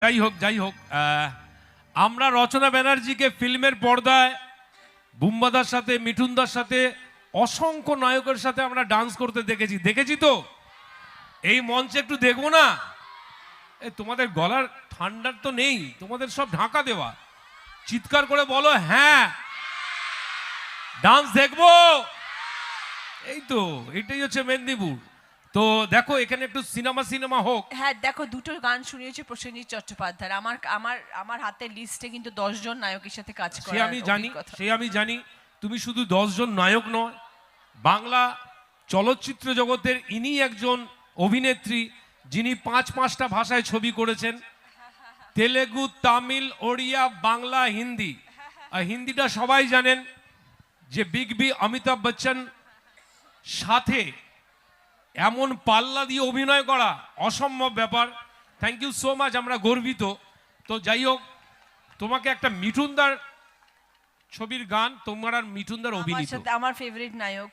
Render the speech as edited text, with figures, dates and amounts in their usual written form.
যাই হোক আমরা রচনা ব্যানার্জিকে ফিল্মের পর্দায় বুম্বাদার সাথে মিঠুনদার সাথে অসংখ্য নায়কের সাথে আমরা ডান্স করতে দেখেছি তো এই মঞ্চে একটু দেখবো না তোমাদের গলার ঠান্ডার তো নেই, তোমাদের সব ঢাকা দেওয়া, চিৎকার করে বলো হ্যাঁ ডান্স দেখবো। এই তো এটাই হচ্ছে মেদিনীপুর। তো দেখো এখানে একটু সিনেমা হোক। হ্যাঁ দেখো, দুটো গান শুনিয়েছে প্রসেনজিৎ চট্টোপাধ্যায়। আমার হাতের লিস্টে কিন্তু 10 জন নায়কের সাথে কাজ করার সে আমি জানি তুমি শুধু 10 জন নায়ক নয়, বাংলা চলচ্চিত্র জগতের ইনি একজন অভিনেত্রী যিনি পাঁচটা ভাষায় ছবি করেছেন, তেলেগু, তামিল, ওড়িয়া, বাংলা, হিন্দি। আর হিন্দিটা সবাই জানেন যে বিগ বি অমিতাভ বচ্চন সাথে এমন পাল্লা দিয়ে অভিনয় করা অসম্ভব ব্যাপার। থ্যাংক ইউ সো মাচ, আমরা গর্বিত। তো যাই হোক, তোমাকে একটা মিঠুনদার ছবির গান, তোমার আর মিঠুনদার অভিনীত। আমার ফেভারিট নায়ক